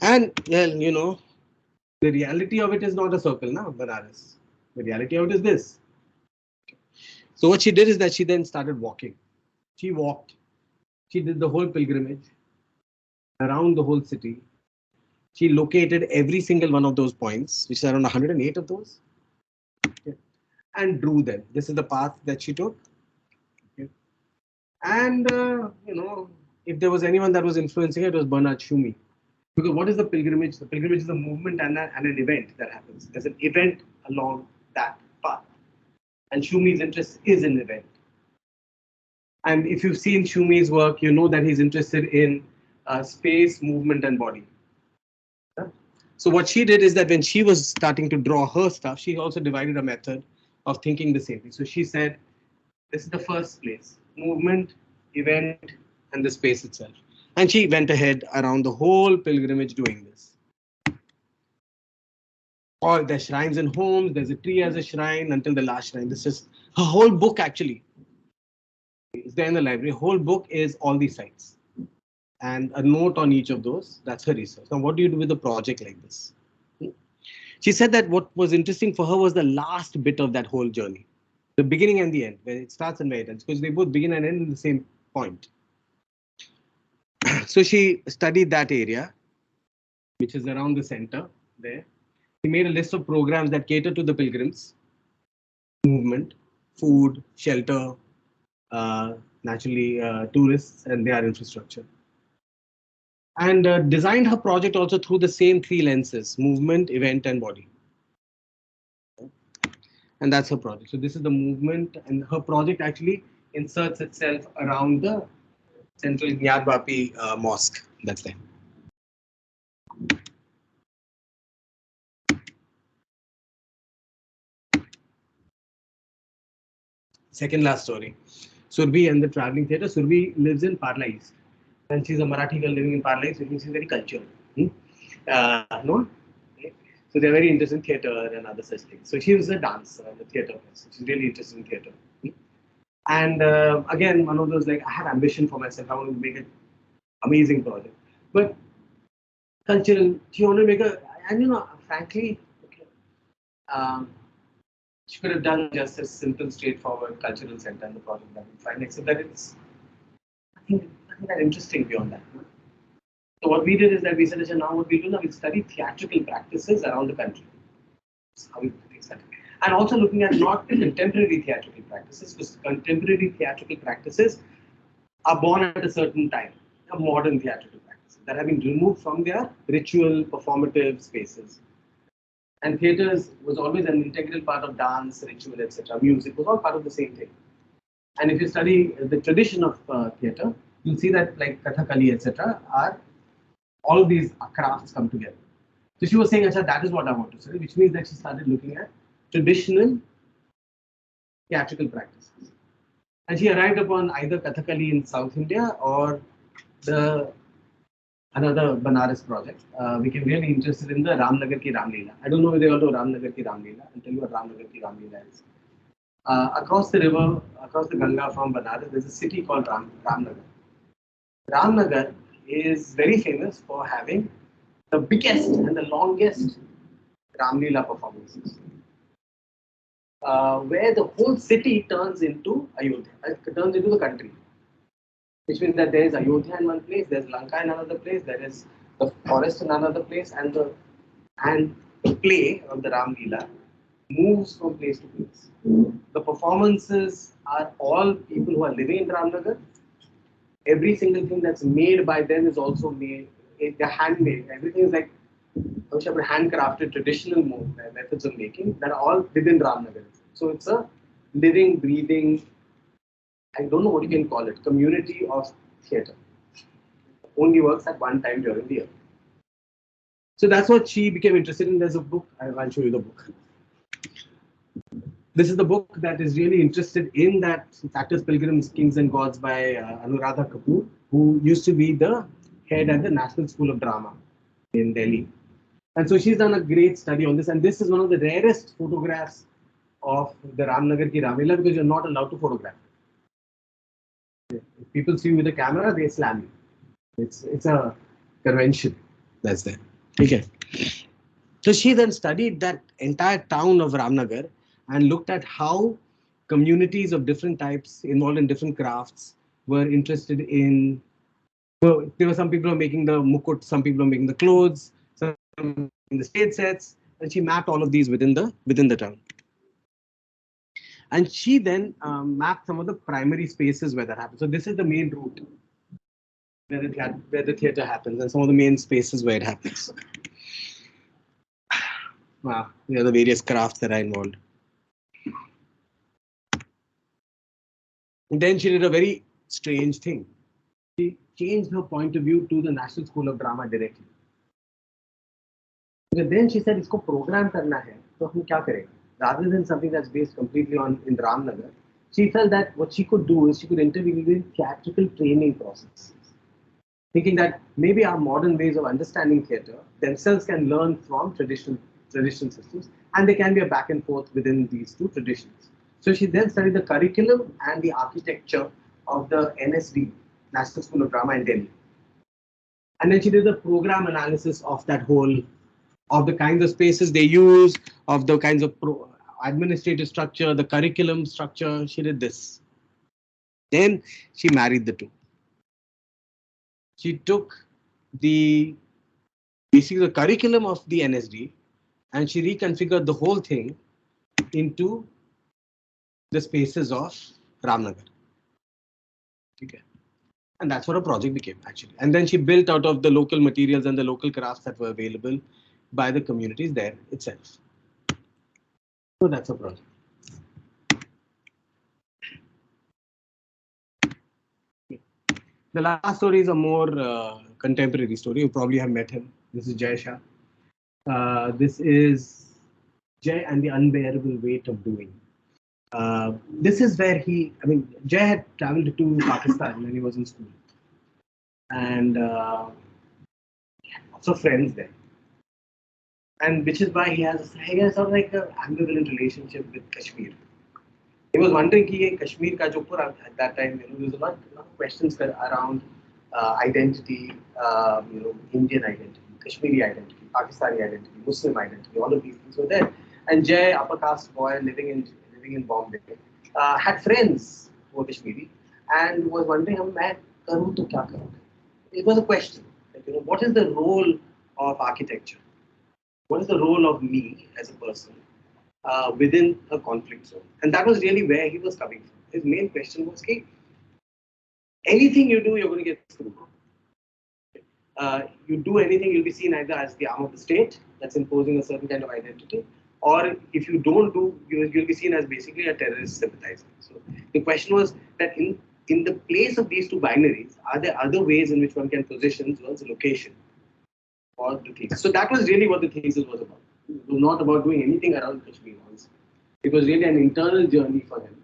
And, well, the reality of it is not a circle now, Banaras. The reality of it is this. So what she did is that she then started walking. She walked. She did the whole pilgrimage around the whole city. She located every single one of those points, which is around 108 of those, okay, and drew them. This is the path that she took. Okay. And, if there was anyone that was influencing her, it was Bernard Shumi. Because what is the pilgrimage? The pilgrimage is a movement and an event that happens. There's an event along that path. And Shumi's interest is an event. And if you've seen Shumi's work, you know that he's interested in space, movement, and body. Yeah? So what she did is that when she was starting to draw her stuff, she also divided a method of thinking the same thing. So she said, this is the first place, movement, event, and the space itself. And she went ahead around the whole pilgrimage doing this. All the shrines and homes, there's a tree as a shrine until the last shrine. This is her whole book actually. Is there in the library. Whole book is all these sites. And a note on each of those. That's her research. Now, what do you do with a project like this? She said that what was interesting for her was the last bit of that whole journey. The beginning and the end, where it starts and where it ends, because they both begin and end in the same point. So she studied that area, which is around the center there. She made a list of programs that cater to the pilgrims, movement, food, shelter, naturally tourists and their infrastructure. And designed her project also through the same three lenses: movement, event, and body. And that's her project. So this is the movement, and her project actually inserts itself around the central Nyadwapi mosque that's there. Second last story. Surbi and the traveling theatre. Surbi lives in Parla East. And she's a Marathi girl living in Parla East, which means she's very cultured. No? So they're very interested in theatre and other such things. So she was a dancer and a theatre person. She's really interested in theatre. And again, one of those, like, I have ambition for myself. I want to make an amazing project. But cultural, she wanted to make a, and frankly, okay, she could have done just a simple, straightforward cultural center and the project that we find, except that it's nothing that interesting beyond that. So what we did is that we said, now what we do now is study theatrical practices around the country. That's how we do things. And also looking at not contemporary theatrical practices, because contemporary theatrical practices are born at a certain time, a modern theatrical practices that have been removed from their ritual, performative spaces. And theatres was always an integral part of dance, ritual, etc. Music was all part of the same thing. And if you study the tradition of theatre, you'll see that like Kathakali, etc., are all of these crafts come together. So she was saying, Acha, that is what I want to study, which means that she started looking at traditional theatrical practices. And she arrived upon either Kathakali in South India or the another Banaras project. We became really interested in the Ramnagar ki Ramleela. I don't know whether you all know Ramnagar ki Ramleela. I'll tell you what Ramnagar ki Ramleela is. Across the river, across the Ganga from Banaras, there's a city called Ramnagar. Ramnagar is very famous for having the biggest and the longest Ramleela performances, where the whole city turns into Ayodhya, turns into the country, which means that there is Ayodhya in one place, there's Lanka in another place, there is the forest in another place, and the play of the Ramleela moves from place to place. The performances are all people who are living in Ramnagar. Every single thing that's made by them is also made. They're handmade. Everything is like handcrafted traditional methods of making that are all within Ramnagar. So it's a living, breathing, I don't know what you can call it, community of theatre. Only works at one time during the year. So that's what she became interested in. There's a book, I'll show you the book. This is the book that is really interested in that Actors, Pilgrims, Kings and Gods by Anuradha Kapoor, who used to be the head at the National School of Drama in Delhi. And so she's done a great study on this. And this is one of the rarest photographs of the Ramnagar ki Ramleela because you're not allowed to photograph. If people see you with a camera, they slam you. It's a convention that's there. Okay. So she then studied that entire town of Ramnagar and looked at how communities of different types involved in different crafts were interested in. Well, there were some people who were making the mukut, some people were making the clothes, some in the stage sets, and she mapped all of these within the town. And she then mapped some of the primary spaces where that happens. So this is the main route where the theatre happens, and some of the main spaces where it happens. Wow, there are the various crafts that are involved. And then she did a very strange thing. She changed her point of view to the National School of Drama directly. But then she said, "Isko program karna hai, to hum kya karenge?" Rather than something that's based completely on in Ramnagar, she felt that what she could do is she could intervene in theatrical training processes, thinking that maybe our modern ways of understanding theatre themselves can learn from traditional systems, and there can be a back and forth within these two traditions. So she then studied the curriculum and the architecture of the NSD, National School of Drama in Delhi. And then she did the program analysis of that whole, of the kinds of spaces they use, of the kinds of administrative structure, the curriculum structure. She did this. Then she married the two. She took basically the curriculum of the NSD and she reconfigured the whole thing into the spaces of Ramnagar. Okay. And that's what a project became actually. And then she built out of the local materials and the local crafts that were available by the communities there itself. So that's a project. The last story is a more contemporary story. You probably have met him. This is Jay Shah. This is Jay and the Unbearable Weight of Doing. This is where Jay had traveled to Pakistan when he was in school. And he had lots of friends there. And which is why he has sort of like an ambivalent relationship with Kashmir. He was wondering कि Kashmir का जो पूरा at that time, there was a lot of questions around identity, Indian identity, Kashmiri identity, Pakistani identity, Muslim identity, all of these things were there. And Jay, upper caste boy living in Bombay, had friends who were Kashmiri and was wondering, मैं करूँ तो क्या करूँ? It was a question, like, what is the role of architecture? What is the role of me as a person within a conflict zone? And that was really where he was coming from. His main question was, okay, anything you do, you're going to get screwed. You do anything, you'll be seen either as the arm of the state that's imposing a certain kind of identity, or if you don't do, you'll be seen as basically a terrorist sympathizer. So the question was that in the place of these two binaries, are there other ways in which one can position one's location for the thesis? So that was really what the thesis was about. It was not about doing anything around Kashmir once. It was really an internal journey for him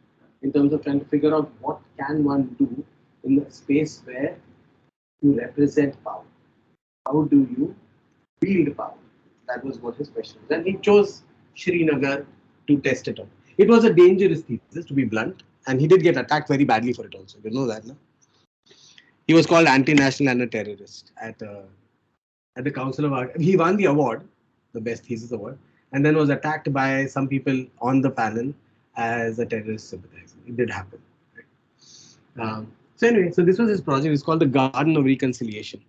in terms of trying to figure out what can one do in a space where you represent power. How do you wield power? That was what his question was. And he chose Srinagar to test it on. It was a dangerous thesis, to be blunt, and he did get attacked very badly for it also. You know that, no? He was called anti-national and a terrorist at the Council of Art. He won the award, the best thesis award, and then was attacked by some people on the panel as a terrorist sympathizer. It did happen. Right? So anyway, so this was his project. It's called the Garden of Reconciliation.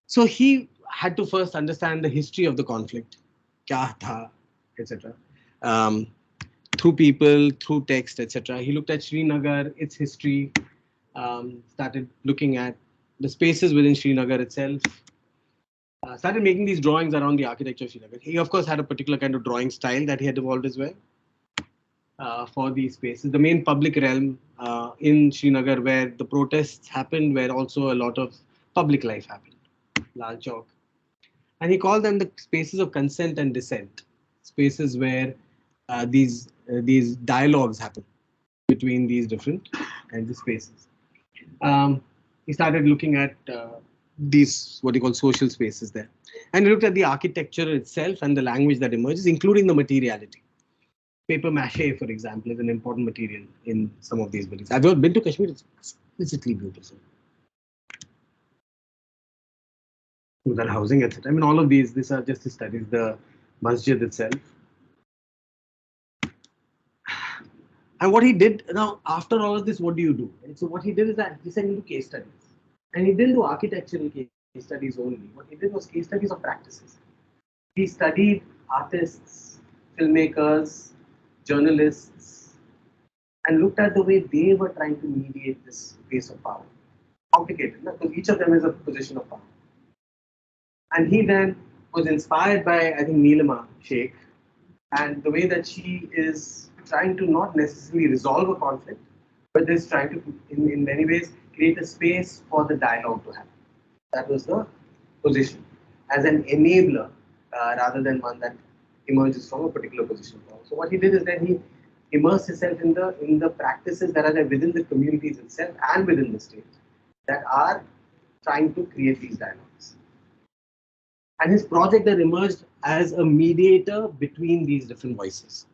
So he had to first understand the history of the conflict, kya tha, etc. Through people, through text, etc. He looked at Srinagar, its history, started looking at the spaces within Srinagar itself, started making these drawings around the architecture of Srinagar. He, of course, had a particular kind of drawing style that he had evolved as well for these spaces. The main public realm in Srinagar where the protests happened, where also a lot of public life happened, Lal Chowk. And he called them the spaces of consent and dissent, spaces where these dialogues happen between these different kinds of spaces. He started looking at these what he called social spaces there, and he looked at the architecture itself and the language that emerges, including the materiality. Paper mache, for example, is an important material in some of these buildings. I've been to Kashmir; it's exquisitely beautiful. That housing, etc. I mean, all of these are just the studies. The masjid itself. And what he did now, after all of this, what do you do? Right? So what he did is that he sent into case studies, and he didn't do architectural case studies only. What he did was case studies of practices. He studied artists, filmmakers, journalists, and looked at the way they were trying to mediate this space of power. Complicated, no? Because each of them is a position of power. And he then was inspired by, I think, Neelima Sheikh, and the way that she is trying to not necessarily resolve a conflict, but is trying to, in many ways, create a space for the dialogue to happen. That was the position as an enabler rather than one that emerges from a particular position. So what he did is that he immersed himself in the practices that are there within the communities itself and within the state that are trying to create these dialogues. And his project then emerged as a mediator between these different voices.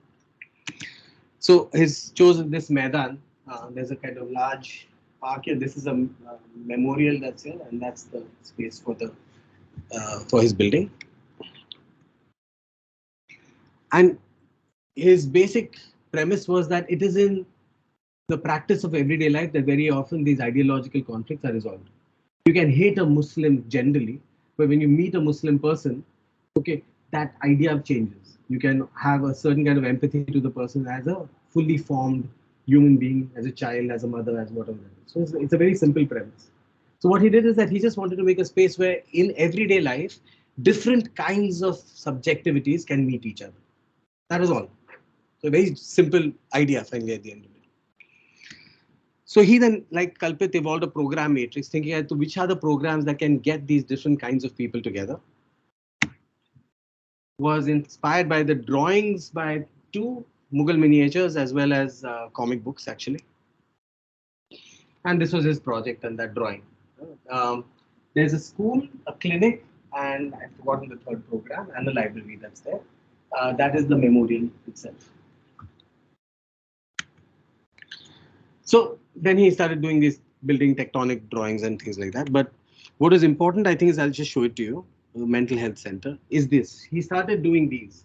So he's chosen this Maidan. There's a kind of large park here. This is a memorial that's here, and that's the space for his building. And his basic premise was that it is in the practice of everyday life that very often these ideological conflicts are resolved. You can hate a Muslim generally, but when you meet a Muslim person, okay, that idea changes. You can have a certain kind of empathy to the person as a fully formed human being, as a child, as a mother, as whatever. So it's a very simple premise. So what he did is that he just wanted to make a space where in everyday life, different kinds of subjectivities can meet each other. That is all. So a very simple idea finally at the end of it. So he then, like Kalpit, evolved a program matrix, thinking as to which are the programs that can get these different kinds of people together. Was inspired by the drawings by two Mughal miniatures as well as comic books, actually. And this was his project and that drawing. There's a school, a clinic, and I've forgotten the third program, and the library that's there. That is the memorial itself. So then he started doing these building tectonic drawings and things like that. But what is important, I think, is I'll just show it to you. Mental health center is this. He started doing these,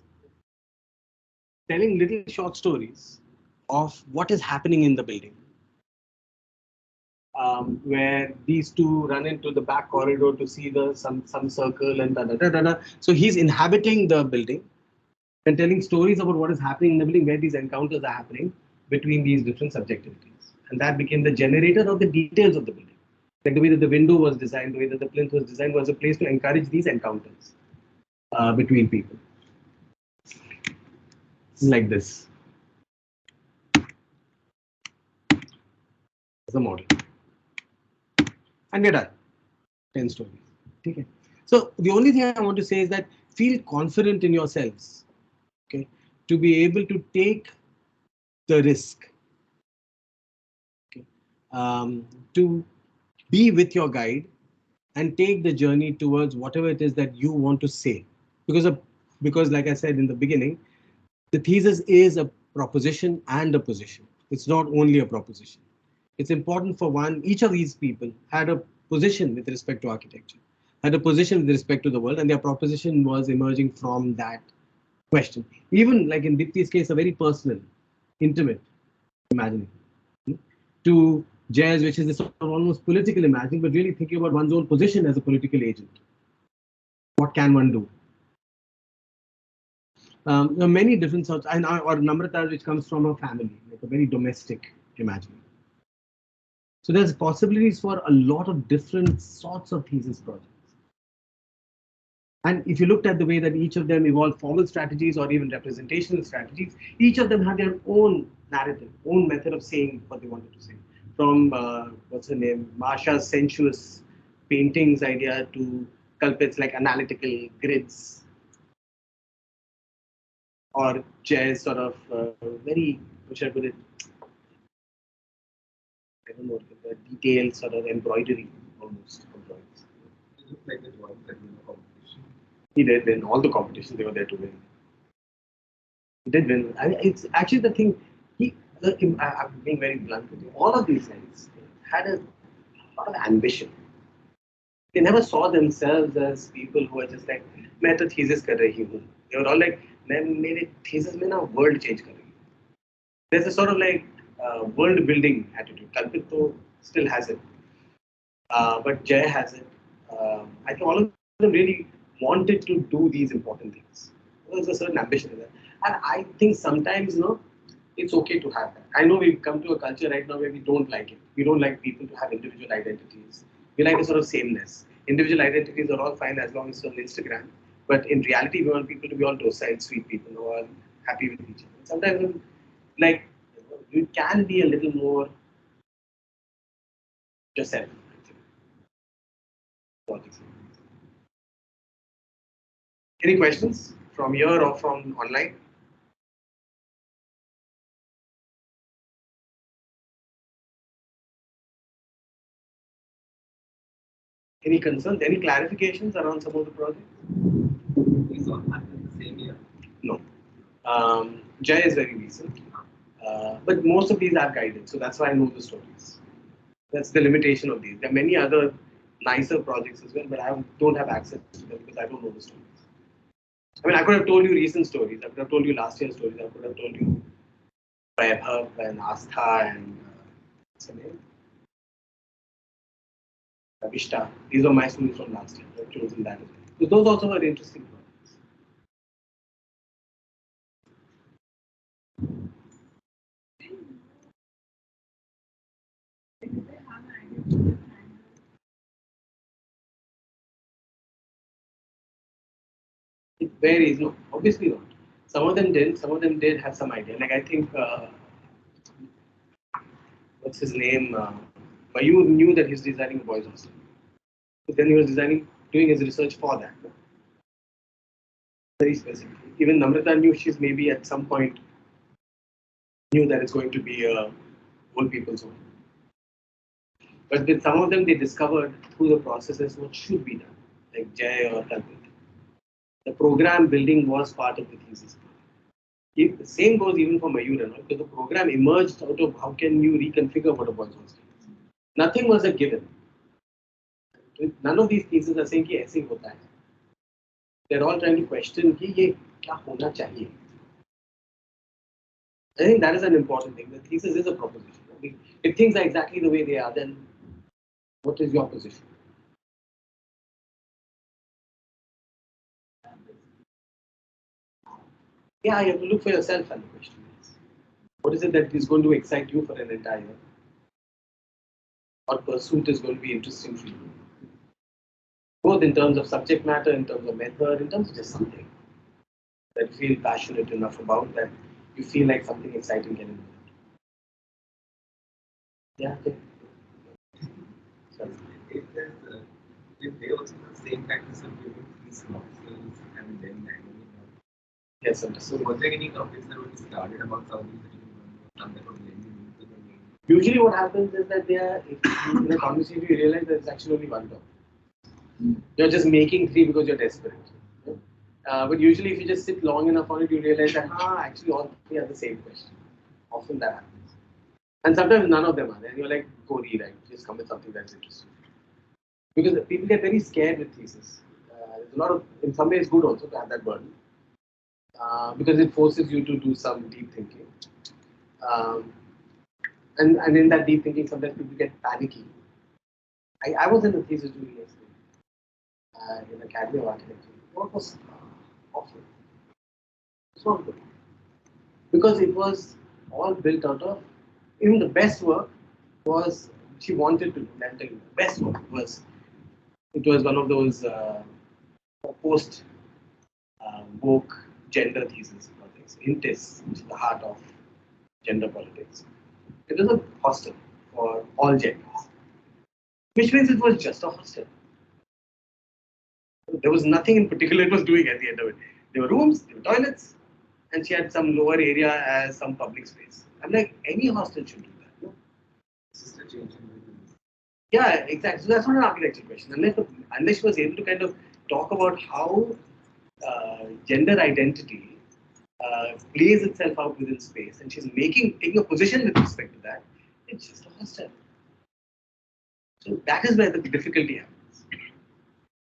telling little short stories of what is happening in the building. Where these two run into the back corridor to see some circle and da da da da. So he's inhabiting the building and telling stories about what is happening in the building, where these encounters are happening between these different subjectivities. And that became the generator of the details of the building. Like the way that the window was designed, the way that the plinth was designed was a place to encourage these encounters between people. Like this. the model. And we're done. 10 stories. Okay. So the only thing I want to say is that feel confident in yourselves. Okay. To be able to take the risk. Okay. To be with your guide and take the journey towards whatever it is that you want to say. Because because like I said in the beginning, the thesis is a proposition and a position. It's not only a proposition. It's important for one, each of these people had a position with respect to architecture, had a position with respect to the world, and their proposition was emerging from that question. Even like in Dipti's case, a very personal, intimate imagining. To Jazz, which is this sort of almost political imagining, but really thinking about one's own position as a political agent. What can one do? There are many different sorts, and or Namrata, which comes from a family, like a very domestic imagining. So there's possibilities for a lot of different sorts of thesis projects. And if you looked at the way that each of them evolved formal strategies or even representational strategies, each of them had their own narrative, own method of saying what they wanted to say. From what's her name, Marsha's sensuous paintings idea to Kalpit's like analytical grids, or Jay's sort of very, which I put it, I don't know, the detailed sort of embroidery almost of drawings. It looked like the drawings that win the competition. He did win all the competitions, they were there to win. He did win. It's actually the thing, I'm being very blunt with you, all of these guys had a lot of ambition. They never saw themselves as people who are just like, मैं तो thesis कर रही हूँ. They were all like, मैं मेरे thesis में ना world change कर रही हूँ. There's a sort of like world building attitude. Kalpit still has it, but Jay has it. I think all of them really wanted to do these important things. There's a certain ambition in that, and I think sometimes, it's okay to have that. I know we've come to a culture right now where we don't like it. We don't like people to have individual identities. We like a sort of sameness. Individual identities are all fine as long as it's on Instagram, but in reality, we want people to be all docile, sweet people who are happy with each other. Sometimes, like, you can be a little more yourself. Any questions from here or from online? Any concerns? Any clarifications around some of the projects? These all happened the same year? No. Jay is very recent. But most of these are guided, so that's why I know the stories. That's the limitation of these. There are many other nicer projects as well, but I don't have access to them because I don't know the stories. I mean, I could have told you recent stories. I could have told you last year's stories. I could have told you Vaibhav and Astha and what's her name? Abhishta. These are my stories from last year. I've chosen that as well. So those also are interesting projects. It varies. No, obviously not. Some of them did. Some of them did have some idea. Like I think, what's his name? Mayur knew that he's designing a boys' hostel. So then he was doing his research for that. Very specific. Even Namrata knew she's maybe at some point knew that it's going to be a old people's home. But with some of them, they discovered through the processes what should be done, like Jay or Kalpit. The program building was part of the thesis. The same goes even for Mayur, because the program emerged out of how can you reconfigure what a boys' hostel is. Nothing was a given. None of these theses are saying कि ऐसे ही होता है. They're all trying to question कि ये क्या होना चाहिए. I think that is an important thing. The thesis is a proposition. If things are exactly the way they are, then what is your position? Yeah, you have to look for yourself and the question is, what is it that is going to excite you for an entire year? What pursuit is going to be interesting for you? Both in terms of subject matter, in terms of method, in terms of just something that you feel passionate enough about, that you feel like something exciting can emerge. Yeah, okay. is that if they also have the same practice of giving these nostrils and then manually now. Yes, sir. So was there any topics that were started about something that you done that were blended into the name? Usually what happens is that they are, if you, in a conversation you realize that it's actually only one topic. You're just making three because you're desperate. But usually if you just sit long enough on it, you realize that, actually all three are the same question. Often that happens. And sometimes none of them are there. And you're like, go rewrite, just come with something that's interesting. Because people get very scared with thesis. There's a lot of, in some ways, good also to have that burden. Because it forces you to do some deep thinking. Um, and in that deep thinking, sometimes people get panicky. I was in a thesis doing yesterday in Academy of Architecture. What was awful? It's not good. Because it was all built out of, even the best work was, she wanted to do, let the best work was, it was one of those post woke gender thesis projects, INTIS, which is the heart of gender politics. It was a hostel for all genders, which means it was just a hostel. There was nothing in particular it was doing at the end of it. There were rooms, there were toilets, and she had some lower area as some public space. I'm like, any hostel should do that. No? It's just a change in business. Yeah, exactly. So that's not an architecture question. Unless she was able to kind of talk about how gender identity plays itself out within space, and she's taking a position with respect to that, it's just a hostel. So that is where the difficulty happens.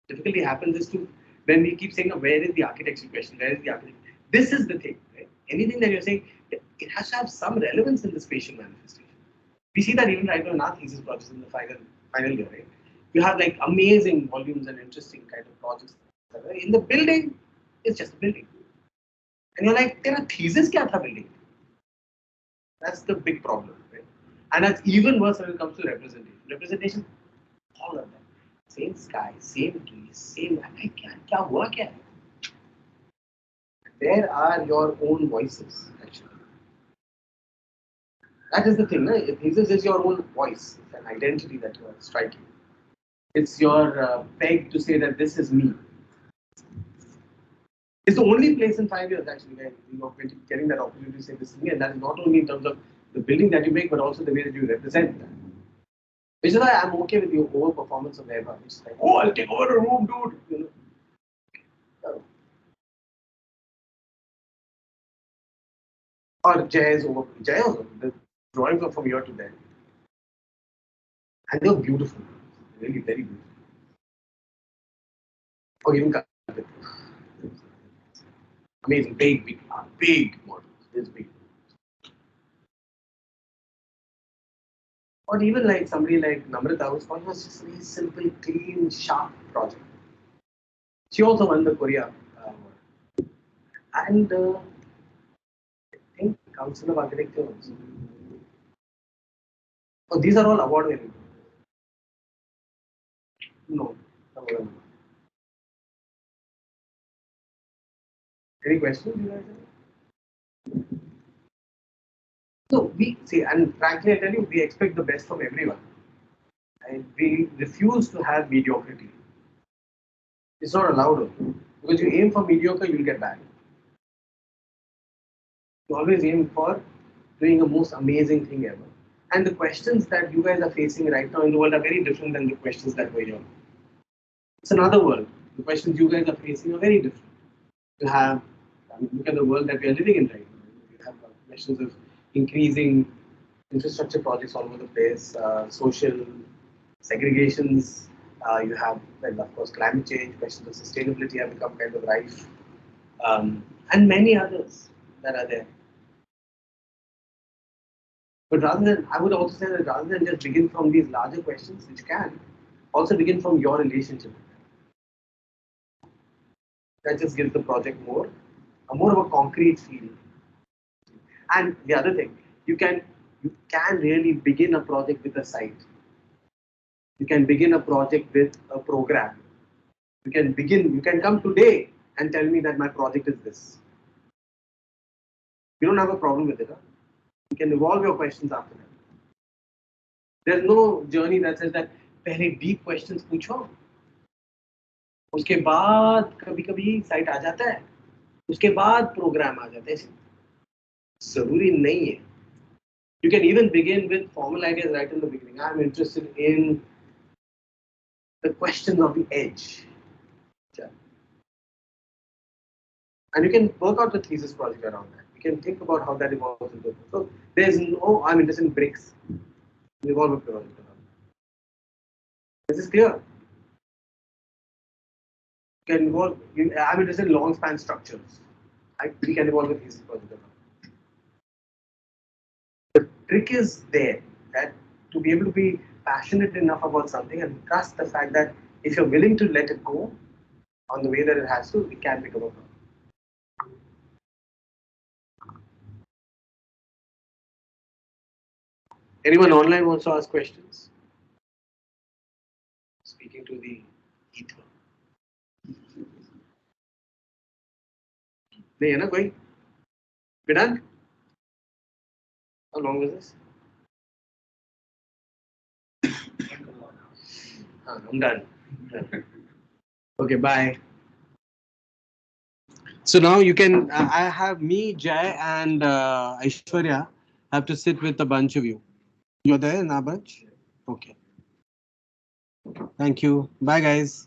Difficulty happens is to when we keep saying, where is the architecture question? Where is the architecture? This is the thing. Right? Anything that you're saying, it has to have some relevance in the spatial manifestation. We see that even right now in our thesis projects in the final year, right? You have like amazing volumes and interesting kind of projects. In the building, it's just a building. And you're like, there are thesis kya tha building? That's the big problem, right? And that's even worse when it comes to representation. Representation, all of them. Same sky, same trees, same. Kya hua kya hai? There are your own voices, actually. That is the thing, no? Thesis is your own voice. It's an identity that you are striking. It's your peg to say that this is me. It's the only place in 5 years actually where you are getting that opportunity to say this is me, and that is not only in terms of the building that you make, but also the way that you represent that. Which is why I'm okay with the overperformance of Eva. It's like, oh, I'll take over a room, dude. You know? Or Jay's over. Jay also. The drawings are from here to there. And they're beautiful. Really, very beautiful. Or even amazing, big models. This big. Or even like somebody like Namrata, whose project was just a very simple, clean, sharp project. She also won the Korea award. And I think Council of Architecture also. Oh, these are all award winning. No. Any questions you guys have? So we see, and frankly, I tell you, we expect the best from everyone. And we refuse to have mediocrity. It's not allowed because you aim for mediocre, you'll get bad. You always aim for doing the most amazing thing ever. And the questions that you guys are facing right now in the world are very different than the questions that were here. It's another world. The questions you guys are facing are very different. You have, look at the world that we are living in right now. You have questions of increasing infrastructure projects all over the place, social segregations. You have, well, of course, climate change, questions of sustainability have become kind of rife, and many others that are there. But rather than, I would also say that rather than just begin from these larger questions, which can also begin from your relationship. That just gives the project more of a concrete feel. And the other thing, you can really begin a project with a site. You can begin a project with a program. You can come today and tell me that my project is this. You don't have a problem with it. Huh? You can evolve your questions after that. There's no journey that says that पहले deep questions पूछो, उसके बाद कभी कभी site आ जाता है, उसके बाद प्रोग्राम आ जाता है। जरूरी नहीं है. You can even begin with formal ideas right in the beginning. I'm interested in the questions of the edge. And you can work out the thesis project around that. You can think about how that evolves into. So there's no, I'm interested in bricks. Evolve a project around that. This is clear. You can evolve, I'm interested in long span structures. We can evolve a thesis project around that. The trick is there, that to be able to be passionate enough about something and trust the fact that if you're willing to let it go on the way that it has to, it can become a problem. Anyone online wants to ask questions? Speaking to the ether. नहीं है ना कोई? We done? How long was this? I'm done. Okay, bye. So now you can, I have me, Jay, and Aishwarya have to sit with a bunch of you. You're there in our bunch? Okay. Thank you. Bye, guys.